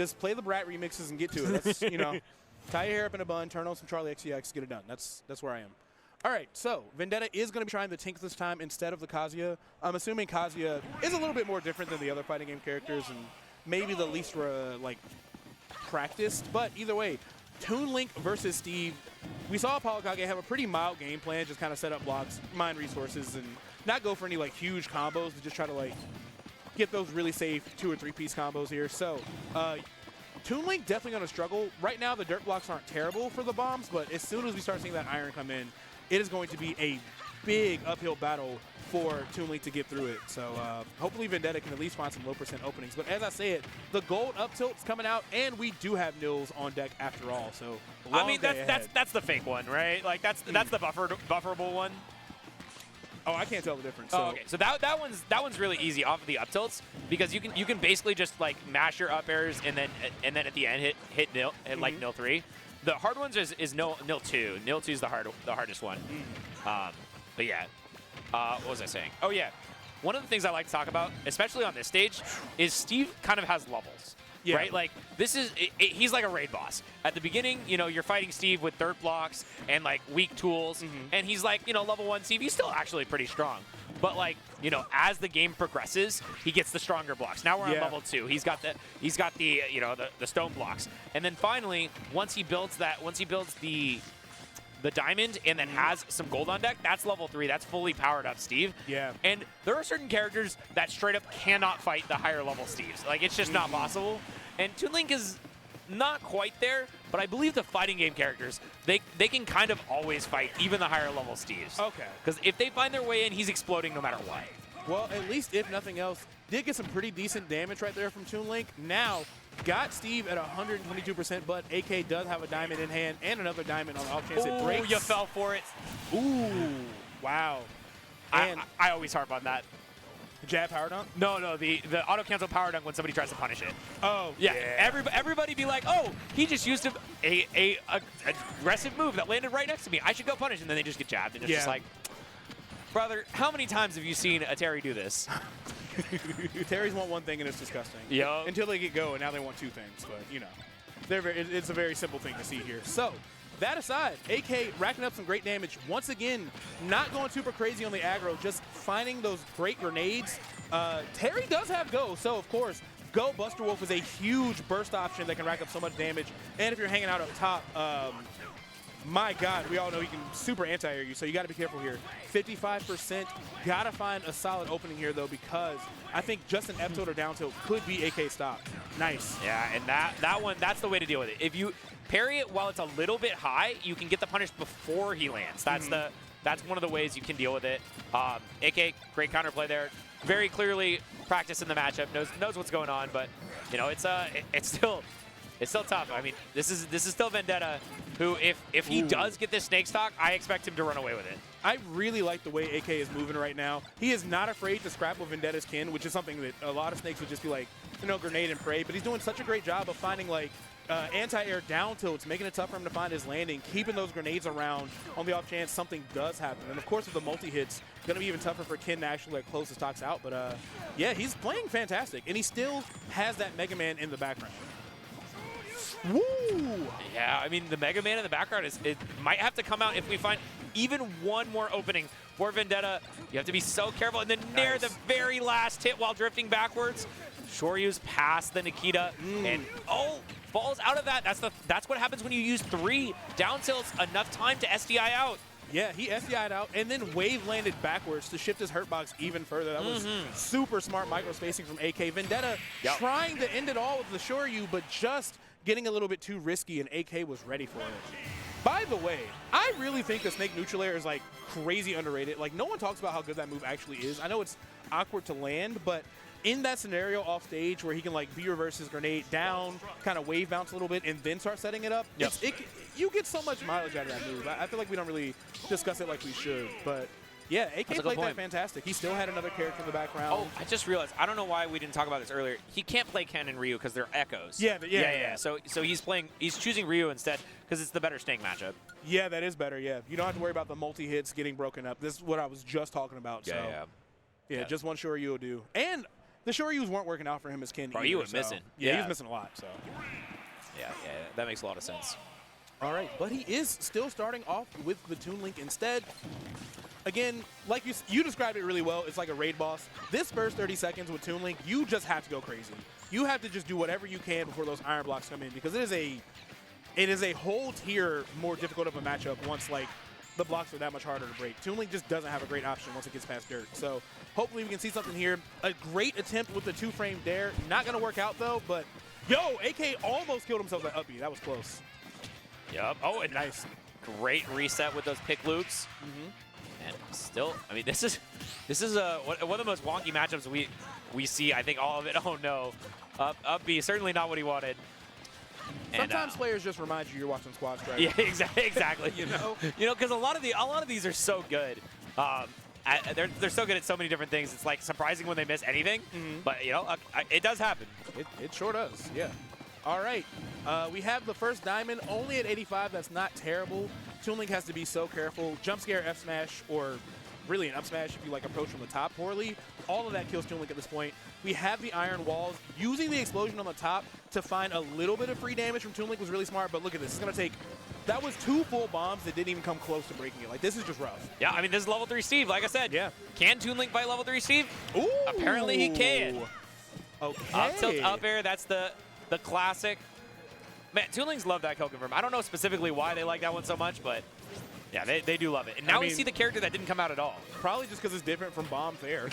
Just play the Brat remixes and get to it. That's, you know, tie your hair up in a bun, turn on some Charlie XCX, get it done. That's where I am. All right, so Vendetta is going to be trying the Tink this time instead of the Kazuya. I'm assuming Kazuya is a little bit more different than the other fighting game characters and maybe the least like practiced. But either way, Toon Link versus Steve. We saw ApolloKage have a pretty mild game plan, just kind of set up blocks, mine resources, and not go for any like huge combos, but just try to like get those really safe 2 or 3 piece combos here. So Toon Link definitely going to struggle. Right now, the dirt blocks aren't terrible for the bombs, but as soon as we start seeing that iron come in, it is going to be a big uphill battle for Toon Link to get through it. So hopefully Vendetta can at least find some low percent openings. But as I said, the gold up tilt's coming out, and we do have Nils on deck after all. So I mean, that's the fake one, right? Like that's the bufferable one. Oh, I can't tell the difference. Oh, So. okay. So that one's really easy off of the up tilts because you can basically just like mash your up airs and then at the end hit nil like nil 3. The hard ones is nil 2. Nil 2 is the hardest one. But yeah, what was I saying? Oh yeah, one of the things I like to talk about, especially on this stage, is Steve kind of has levels. Yeah. Right? Like, this is, he's like a raid boss. At the beginning, you know, you're fighting Steve with dirt blocks and, like, weak tools. And he's like, you know, level 1 Steve. He's still actually pretty strong. But, like, you know, as the game progresses, he gets the stronger blocks. Now we're on level 2. He's got the you know, the stone blocks. And then finally, once he builds the diamond and then has some gold on deck, that's level 3. That's fully powered up Steve. Yeah. And there are certain characters that straight up cannot fight the higher level Steves. Like, it's just not possible. And Toon Link is not quite there, but I believe the fighting game characters, they can kind of always fight even the higher level Steves. Okay. Because if they find their way in, he's exploding no matter what. Well, at least if nothing else, did get some pretty decent damage right there from Toon Link. Now, got Steve at 122%, but AK does have a diamond in hand and another diamond on the off chance it breaks. You fell for it. Ooh, wow. And I always harp on that. Jab power dunk? No, the auto cancel power dunk when somebody tries to punish it. Oh, yeah. Everybody be like, oh, he just used a aggressive move that landed right next to me. I should go punish, and then they just get jabbed, and it's just like, brother, how many times have you seen a Terry do this? Terry's want one thing and it's disgusting. Yep. Until they get going, now they want 2 things. But, you know, it's a very simple thing to see here. So, that aside, AK racking up some great damage. Once again, not going super crazy on the aggro, just finding those great grenades. Terry does have Go, so of course, Go Buster Wolf is a huge burst option that can rack up so much damage. And if you're hanging out up top, my God, we all know he can super anti-air you, so you got to be careful here. 55%. Got to find a solid opening here, though, because I think just an up tilt or down tilt could be AK stop. Nice. Yeah, and that one, that's the way to deal with it. If you parry it while it's a little bit high, you can get the punish before he lands. That's that's one of the ways you can deal with it. AK, great counterplay there. Very clearly practiced in the matchup, knows what's going on, but you know it's still tough. I mean, this is still Vendetta, who if he does get this snake stock, I expect him to run away with it. I really like the way AK is moving right now. He is not afraid to scrap with Vendetta's kin, which is something that a lot of snakes would just be like, you know, grenade and pray. But he's doing such a great job of finding like anti-air down tilts, making it tough for him to find his landing, keeping those grenades around on the off chance something does happen. And of course with the multi-hits, going to be even tougher for Kin to actually like close his stocks out. But yeah, he's playing fantastic. And he still has that Mega Man in the background. Woo! Yeah, I mean, the Mega Man in the background, it might have to come out if we find even one more opening for Vendetta. You have to be so careful. And then near the very last hit while drifting backwards, Shoryu's past the Nikita. And, falls out of that. That's what happens when you use 3 down tilts, enough time to SDI out. Yeah, he SDI'd out and then wave landed backwards to shift his hurt box even further. That was super smart micro spacing from AK. Vendetta trying to end it all with the Shoryu, but just getting a little bit too risky, and AK was ready for it. By the way, I really think the Snake Neutral Air is like crazy underrated. Like, no one talks about how good that move actually is. I know it's awkward to land, but in that scenario off stage where he can like B-reverse his grenade down, kind of wave bounce a little bit, and then start setting it up, you get so much mileage out of that move. I feel like we don't really discuss it like we should, but yeah, AK played that fantastic. He still had another character in the background. Oh, I just realized, I don't know why we didn't talk about this earlier. He can't play Ken and Ryu because they're echoes. Yeah. So he's choosing Ryu instead because it's the better Snake matchup. Yeah, that is better, yeah. You don't have to worry about the multi-hits getting broken up. This is what I was just talking about. Yeah, just one Shoryu will do. And the Shoryus weren't working out for him as Ken. Bro, either, he was so. missing. Yeah, he was missing a lot. So. Yeah, that makes a lot of sense. All right, but he is still starting off with the Toon Link instead. Again, like you described it really well, it's like a raid boss. This first 30 seconds with Toon Link, you just have to go crazy. You have to just do whatever you can before those iron blocks come in, because it is a whole tier more difficult of a matchup once like the blocks are that much harder to break. Toon Link just doesn't have a great option once it gets past dirt. So hopefully we can see something here. A great attempt with the 2-frame dare. Not going to work out though, but yo, AK almost killed himself at up B. That was close. Yup. Oh, and nice. Great reset with those pick loops. And still, I mean, this is one of the most wonky matchups we see. I think all of it. Oh no, up B, certainly not what he wanted. Sometimes players just remind you you're watching Squad Strike. Yeah, exactly. you know, because a lot of these are so good. They're so good at so many different things. It's like surprising when they miss anything. But you know, it does happen. It sure does. Yeah. All right. We have the first diamond only at 85. That's not terrible. Toon Link has to be so careful. Jump scare, F smash, or really an up smash if you like approach from the top poorly. All of that kills Toon Link at this point. We have the iron walls. Using the explosion on the top to find a little bit of free damage from Toon Link was really smart, but look at this. It's going to take... That was 2 full bombs that didn't even come close to breaking it. Like, this is just rough. Yeah, I mean, this is level 3 Steve, like I said. Yeah. Can Toon Link fight level 3 Steve? Ooh. Apparently he can. Okay. Up tilt, up air, that's the classic. Man, Toon Links love that kill confirm. I don't know specifically why they like that one so much, but yeah, they do love it. And now we see the character that didn't come out at all. Probably just because it's different from bombs there.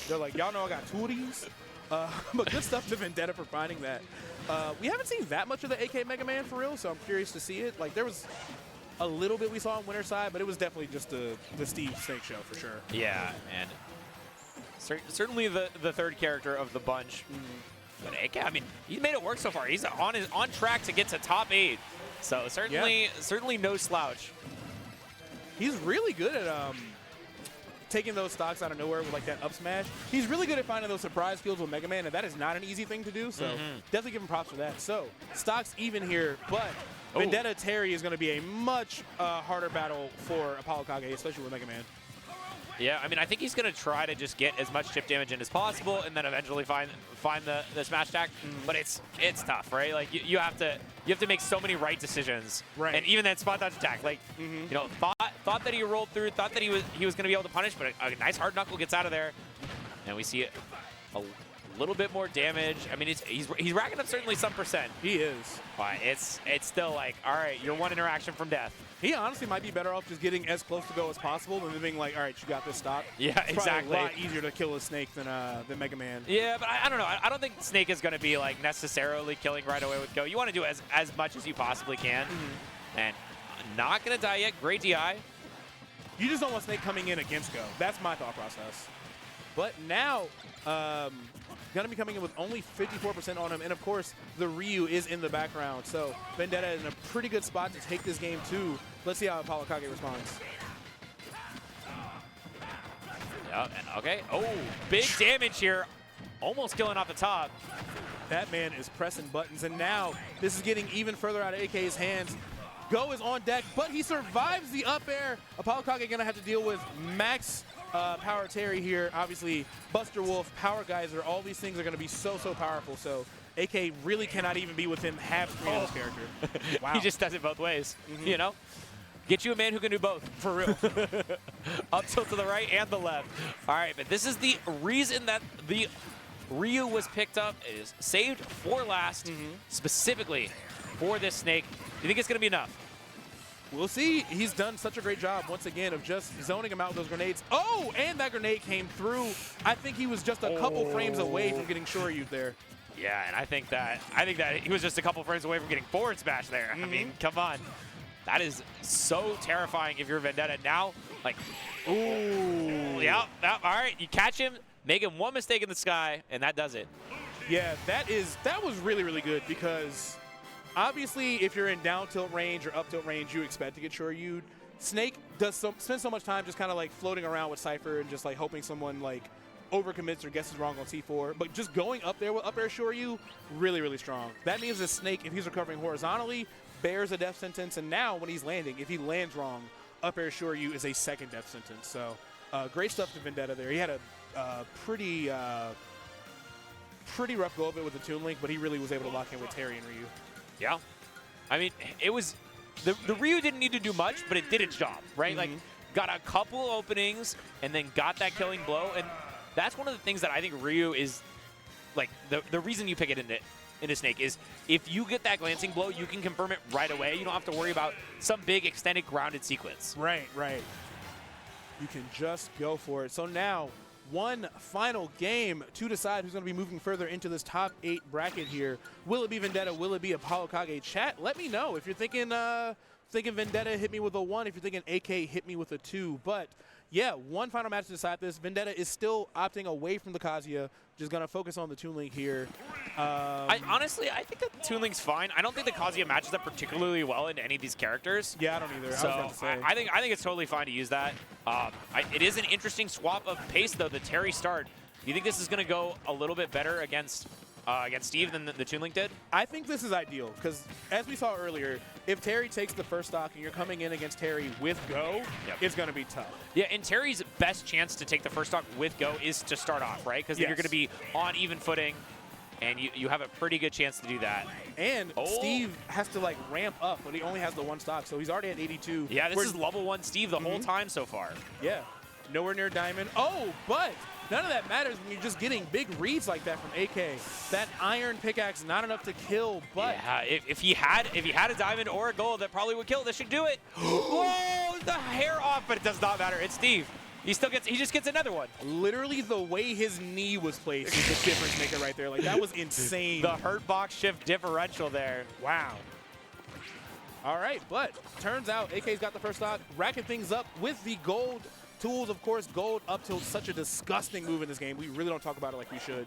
They're like, y'all know I got 2 of these? But good stuff to Vendetta for finding that. We haven't seen that much of the AK Mega Man for real, so I'm curious to see it. Like, there was a little bit we saw on Winter Side, but it was definitely just the Steve Snake show for sure. Yeah, and certainly the third character of the bunch. But AK, I mean, he's made it work so far. He's on track to get to top 8. So certainly no slouch. He's really good at taking those stocks out of nowhere with like that up smash. He's really good at finding those surprise kills with Mega Man, and that is not an easy thing to do. So definitely give him props for that. So stocks even here, but Vendetta Terry is going to be a much harder battle for ApolloKage, especially with Mega Man. Yeah, I mean, I think he's going to try to just get as much chip damage in as possible, and then eventually find the smash attack. But it's tough, right? Like you have to make so many right decisions, right? And even that spot dodge attack, like you know, thought that he rolled through, thought that he was going to be able to punish, but a nice hard knuckle gets out of there, and we see a little bit more damage. I mean, he's racking up certainly some percent. He is. But it's still like, all right, you're one interaction from death. He honestly might be better off just getting as close to go as possible than being like, all right, you got this stock. Yeah, it's exactly. Probably a lot easier to kill a Snake than Mega Man. Yeah, but I don't know. I don't think Snake is going to be like necessarily killing right away with Go. You want to do as much as you possibly can. And not going to die yet. Great DI. You just don't want Snake coming in against Go. That's my thought process. But now, going to be coming in with only 54% on him. And, of course, the Ryu is in the background. So Vendetta in a pretty good spot to take this game, too. Let's see how ApolloKage responds. Yeah, okay. Oh, big damage here. Almost killing off the top. That man is pressing buttons. And now this is getting even further out of AK's hands. Go is on deck, but he survives the up air. ApolloKage going to have to deal with max Power Terry here. Obviously, Buster Wolf, Power Geyser, all these things are going to be so powerful. So AK really cannot even be within half screen of this character. Wow. He just does it both ways, you know? Get you a man who can do both. For real. Up tilt to the right and the left. All right, but this is the reason that the Ryu was picked up. It is saved for last, specifically for this Snake. Do you think it's going to be enough? We'll see. He's done such a great job, once again, of just zoning him out with those grenades. Oh, and that grenade came through. I think he was just a couple frames away from getting Shoryu'd there. Yeah, and I think that he was just a couple frames away from getting forward smash there. I mean, come on. That is so terrifying if you're Vendetta. Now, like, ooh. Yeah, all right. You catch him, make him one mistake in the sky, and that does it. Yeah, that was really good because obviously if you're in down tilt range or up tilt range, you expect to get Shoryu'd. Snake spends so much time just kind of like floating around with Cypher and just like hoping someone like overcommits or guesses wrong on C4. But just going up there with up air Shoryu, really strong. That means the Snake, if he's recovering horizontally, bears a death sentence, and now when he's landing, if he lands wrong, up air Shoryu is a second death sentence. So great stuff to Vendetta there. He had a pretty pretty rough go of it with the Toon Link, but he really was able to lock in with Terry and Ryu. Yeah. I mean, it was the Ryu didn't need to do much, but it did its job, right? Like, got a couple openings and then got that killing blow, and that's one of the things that I think Ryu is, like, the reason you pick it into Snake is if you get that glancing blow, you can confirm it right away. You don't have to worry about some big extended grounded sequence. Right, right. You can just go for it. So now, one final game to decide who's going to be moving further into this top 8 bracket here. Will it be Vendetta? Will it be ApolloKage? Chat, let me know. If you're thinking Vendetta, hit me with a 1. If you're thinking AK, hit me with a 2. But yeah, one final match to decide this. Vendetta is still opting away from the Kazuya. Just going to focus on the Toon Link here. Honestly, I think the Toon Link's fine. I don't think the Kazuya matches up particularly well into any of these characters. Yeah, I don't either. So I think it's totally fine to use that. It is an interesting swap of pace, though, the Terry start. Do you think this is going to go a little bit better against Steve than the Toon Link did? I think this is ideal because, as we saw earlier, if Terry takes the first stock and you're coming in against Terry with go, it's going to be tough. Yeah, and Terry's best chance to take the first stock with go is to start off, right? Because then you're going to be on even footing, and you have a pretty good chance to do that. And Steve has to, like, ramp up, but he only has the 1 stock, so he's already at 82. Yeah, this is level 1 Steve the whole time so far. Yeah, nowhere near Diamond. Oh, but none of that matters when you're just getting big reads like that from AK. That iron pickaxe, not enough to kill, but yeah, if he had a diamond or a gold, that probably would kill. This should do it. Whoa, the hair off, but it does not matter. It's Steve. He just gets another one. Literally the way his knee was placed is the difference maker right there. Like, that was insane. The hurt box shift differential there. Wow. All right, but turns out AK's got the first stock, racking things up with the gold tools. Of course, gold up tilt, such a disgusting move in this game. We really don't talk about it like we should.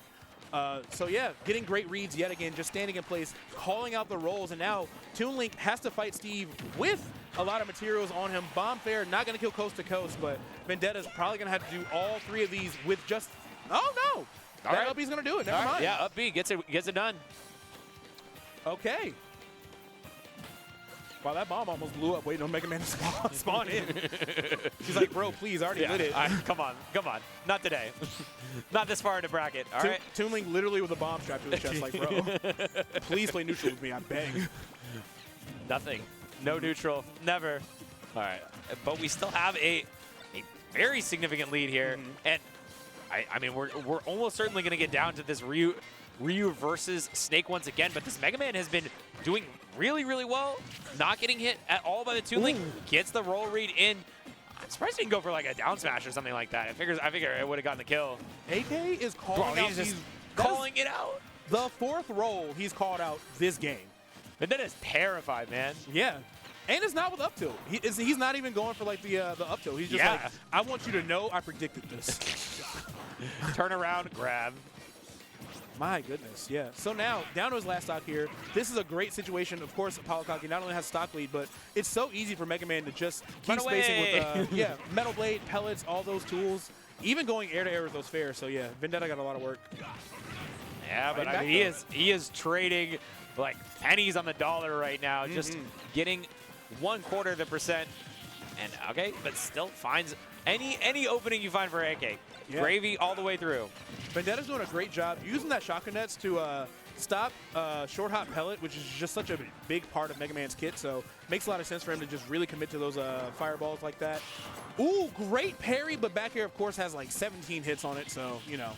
So yeah, getting great reads yet again, just standing in place, calling out the rolls, and now Toon Link has to fight Steve with a lot of materials on him. Bomb Fair, not going to kill coast to coast, but Vendetta's probably going to have to do all 3 of these with just, oh no! That up B's going to do it, never mind. Yeah, up B gets it done. Okay. Wow, that bomb almost blew up waiting on Mega Man to spawn in. She's like, bro, please, I already lit it. Come on. Not today. Not this far into bracket. All right. Toon Link literally with a bomb strapped to his chest, like, bro, please play neutral with me, I beg. Nothing. No neutral. Never. All right. But we still have a very significant lead here. And, I mean, we're almost certainly going to get down to this Ryu versus Snake once again, but this Mega Man has been doing really, really well. Not getting hit at all by the Toon Link. Gets the roll read in. I'm surprised he didn't go for like a down smash or something like that. I figure it would have gotten the kill. AK is calling out. He's just calling it out. The 4th roll he's called out this game. Vendetta's terrified, man. Yeah. And it's not with up tilt. He's not even going for like the up tilt. He's just like, I want you to know I predicted this. Turn around, grab. My goodness, yeah. So now, down to his last stock here. This is a great situation. Of course, ApolloKage not only has stock lead, but it's so easy for Mega Man to just keep spacing with, Metal Blade, pellets, all those tools. Even going air-to-air with those fares. So, yeah, Vendetta got a lot of work. Yeah, but I mean, he is trading like pennies on the dollar right now, just getting 1/4%. And, okay, but still finds any opening you find for AK. Yeah. Gravy all the way through. Vendetta's doing a great job using that shotgun nets to stop short hop pellet, which is just such a big part of Mega Man's kit. So makes a lot of sense for him to just really commit to those fireballs like that. Ooh, great parry, but back here, of course, has like 17 hits on it. So, you know,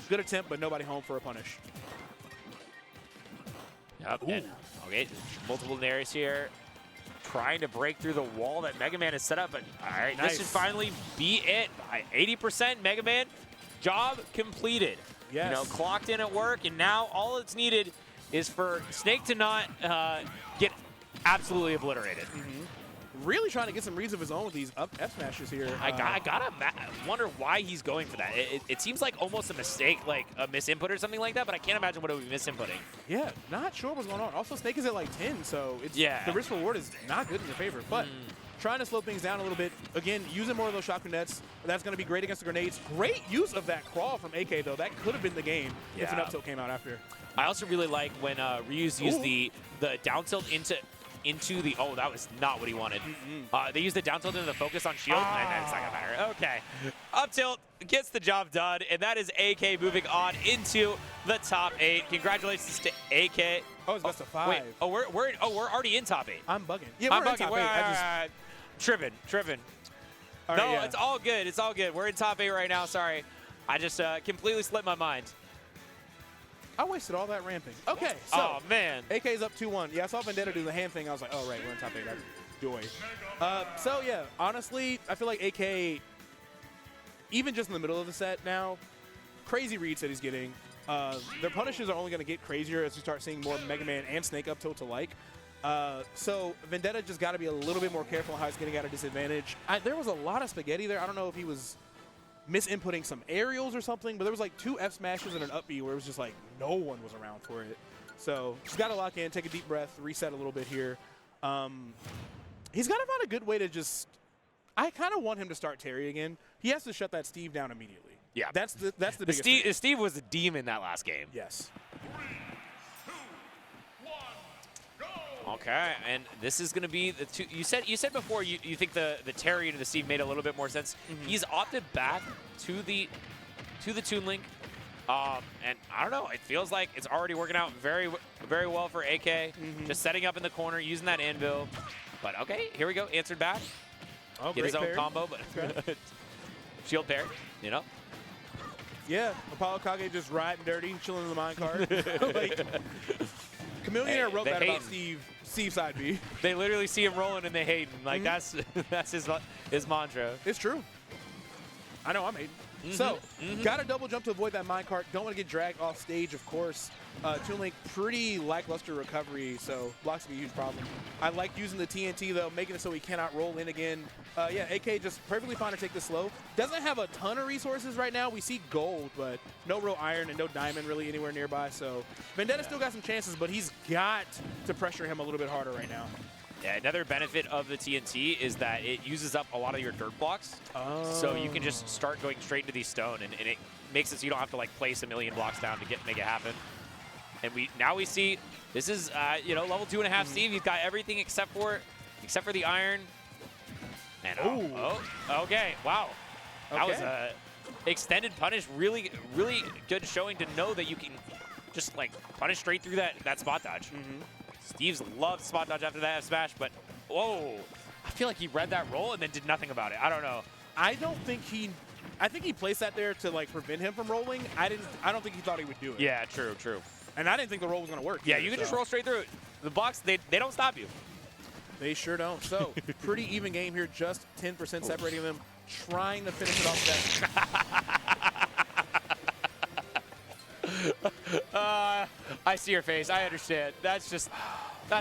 good attempt, but nobody home for a punish. Yep. Okay, multiple nairs here. Trying to break through the wall that Mega Man has set up, but all right, this should finally be it. 80% Mega Man, job completed. Yes. You know, clocked in at work, and now all that's needed is for Snake to not get absolutely obliterated. Really trying to get some reads of his own with these F smashes here. I gotta wonder why he's going for that. It seems like almost a mistake, like a misinput or something like that, but I can't imagine what it would be misinputting. Yeah, not sure what's going on. Also, Snake is at like 10, so it's the risk reward is not good in your favor. But trying to slow things down a little bit. Again, using more of those shotgun nets. That's going to be great against the grenades. Great use of that crawl from AK, though. That could have been the game if an up tilt came out after. I also really like when Ryu's used the down tilt into into the, oh, that was not what he wanted. They used the down tilt into the focus on shield, and it's not gonna matter. Okay, up tilt gets the job done, and that is AK moving on into the top 8. Congratulations to AK. Oh, it's best of 5. Wait, we're already in top 8. I'm bugging. Yeah, I'm we're in bugging. top 8. Tripping. All No, right, yeah. it's all good. It's all good. We're in top 8 right now. Sorry. I just completely slipped my mind. I wasted all that ramping. Okay, so Oh, man. AK's up 2-1. Yeah, I saw Vendetta do the hand thing. I was like, oh, right, we're in top 8. That's joy. So, yeah, honestly, I feel like AK, even just in the middle of the set now, crazy reads that he's getting. Their punishes are only going to get crazier as we start seeing more Mega Man and Snake up tilt alike. So Vendetta just got to be a little bit more careful how he's getting at a disadvantage. There was a lot of spaghetti there. I don't know if he was misinputting some aerials or something, but there was like 2 F smashes and an up B where it was just like no one was around for it. So just got to lock in, take a deep breath, reset a little bit here. He's got to find a good way to just – I kind of want him to start Terry again. He has to shut that Steve down immediately. Yeah. That's the biggest thing. Steve was a demon that last game. Yes. Okay, and this is going to be the two. You said before you think the Terry to the Steve made a little bit more sense. He's opted back to the Toon Link, and I don't know. It feels like it's already working out very well for AK. Just setting up in the corner, using that anvil. But okay, here we go. Answered back. Oh, Get his own parry. combo, but shield parry. You know. Yeah, ApolloKage just riding dirty, chilling in the minecart. Like, Chameleon wrote that about Steve side B. They literally see him rolling and they hate him. Like that's his mantra. It's true. I know I'm hating. So, got to double jump to avoid that minecart. Don't want to get dragged off stage, of course. Toon Link, pretty lackluster recovery, so blocks be a huge problem. I like using the TNT, though, making it so he cannot roll in again. Yeah, AK just perfectly fine to take this slow. Doesn't have a ton of resources right now. We see gold, but no real iron and no diamond really anywhere nearby. So, Vendetta still got some chances, but he's got to pressure him a little bit harder right now. Yeah, another benefit of the TNT is that it uses up a lot of your dirt blocks. So you can just start going straight into these stone, and it makes it so you don't have to like place a million blocks down to make it happen. And now we see this is level 2.5 Steve. He's got everything except for the iron. And okay, wow, that was a extended punish. Really good showing to know that you can just like punish straight through that spot dodge. Steve's loved spot dodge after that F smash, but whoa, I feel like he read that roll and then did nothing about it. I don't know. I think he placed that there to like prevent him from rolling. I don't think he thought he would do it. Yeah, true. And I didn't think the roll was going to work. Yeah, either, you can just roll straight through it. The blocks, they don't stop you. They sure don't. So, pretty even game here, just 10% separating them, trying to finish it off that. I see your face. I understand. That's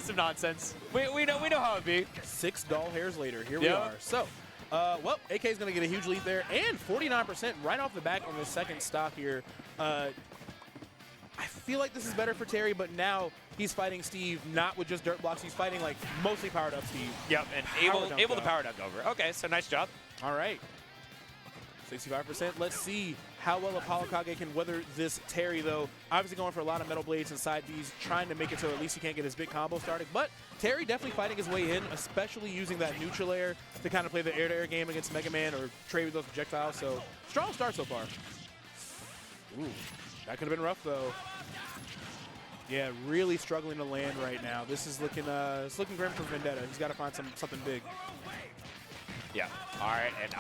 some nonsense. We know how it be. 6 doll hairs later, here we are. So, well, AK is going to get a huge lead there, and 49% right off the back on the second stock here. I feel like this is better for Terry, but now he's fighting Steve not with just dirt blocks. He's fighting like mostly powered up Steve. Yep, and able to power dunk over. Okay, so nice job. All right. 65%. Let's see how well ApolloKage can weather this Terry, though. Obviously going for a lot of metal blades and side Bs, trying to make it so at least he can't get his big combo started. But Terry definitely fighting his way in, especially using that neutral air to kind of play the air-to-air game against Mega Man or trade with those projectiles. So strong start so far. Ooh, that could have been rough, though. Yeah, really struggling to land right now. This is looking grim for Vendetta. He's got to find something big. Yeah. All right, and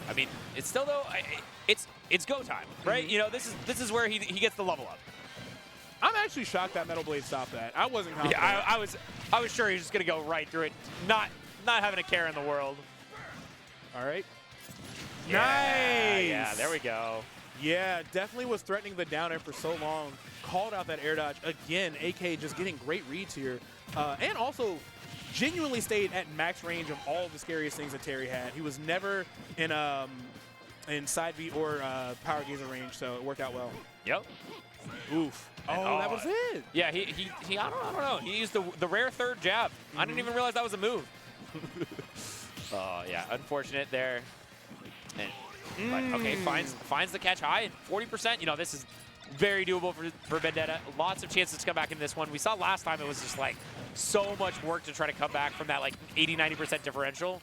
I mean, it's still though. It's go time, right? You know, this is where he gets the level up. I'm actually shocked that Metal Blade stopped that. I wasn't confident. Yeah, I was sure he was just gonna go right through it, not having a care in the world. All right. Yeah, nice. Yeah, there we go. Yeah, definitely was threatening the down air for so long. Called out that air dodge. Again, AK just getting great reads here. And also genuinely stayed at max range of all of the scariest things that Terry had. He was never in side V or power gazer range, so it worked out well. Yep. Oof. Oh, that was it. Yeah, he I don't know. He used the rare third jab. I didn't even realize that was a move. Oh, yeah, unfortunate there. But okay, finds the catch high, and 40%. You know, this is very doable for Vendetta. Lots of chances to come back in this one. We saw last time it was just like so much work to try to come back from that like 80-90% differential.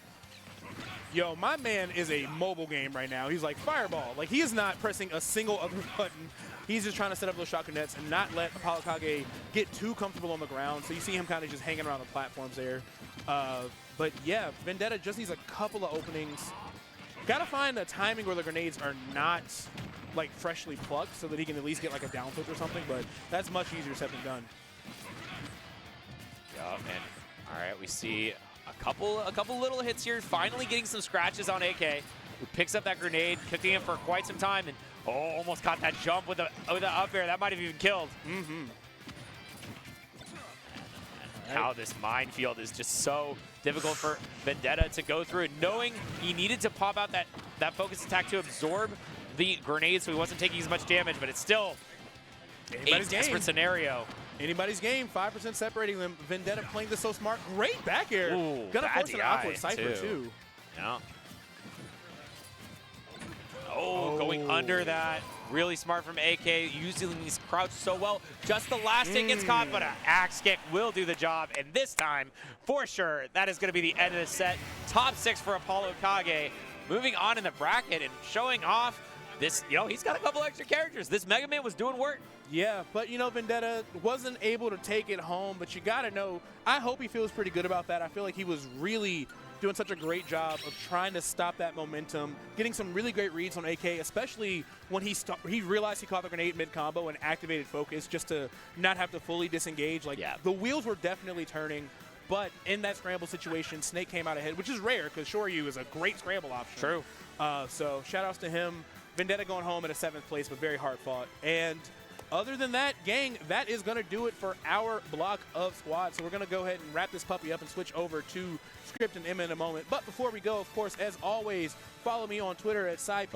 Yo, my man is a mobile game right now. He's like Fireball. Like, he is not pressing a single other button. He's just trying to set up those shotgun nets and not let ApolloKage get too comfortable on the ground. So you see him kind of just hanging around the platforms there. But yeah, Vendetta just needs a couple of openings. Got to find a timing where the grenades are not like freshly plucked so that he can at least get like a down flip or something. But that's much easier said than done. Yeah, and all right, we see a couple little hits here. Finally getting some scratches on AK, who picks up that grenade, kicking it for quite some time, and almost caught that jump with the up air. That might have even killed. How this minefield is just so difficult for Vendetta to go through, and knowing he needed to pop out that focus attack to absorb the grenade so he wasn't taking as much damage, but it's still a desperate scenario. Anybody's game, 5% separating them. Vendetta playing this so smart. Great back air. Ooh, gonna force an awkward Cypher too. Yeah. Oh, going under that. Really smart from AK, using these crouch so well. Just the last hit gets caught, but an axe kick will do the job. And this time, for sure, that is going to be the end of the set. Top 6 for ApolloKage. Moving on in the bracket and showing off this, he's got a couple extra characters. This Mega Man was doing work. Yeah, but Vendetta wasn't able to take it home, but you got to know, I hope he feels pretty good about that. I feel like he was really doing such a great job of trying to stop that momentum, getting some really great reads on AK, especially when he realized he caught the grenade mid-combo and activated focus just to not have to fully disengage. Like, the wheels were definitely turning, but in that scramble situation, Snake came out ahead, which is rare because Shoryu is a great scramble option. True. So shout-outs to him. Vendetta going home at a 7th place, but very hard fought. And other than that, gang, that is going to do it for our block of squads. So we're going to go ahead and wrap this puppy up and switch over to Script and Emma in a moment. But before we go, of course, as always, follow me on Twitter at SciP.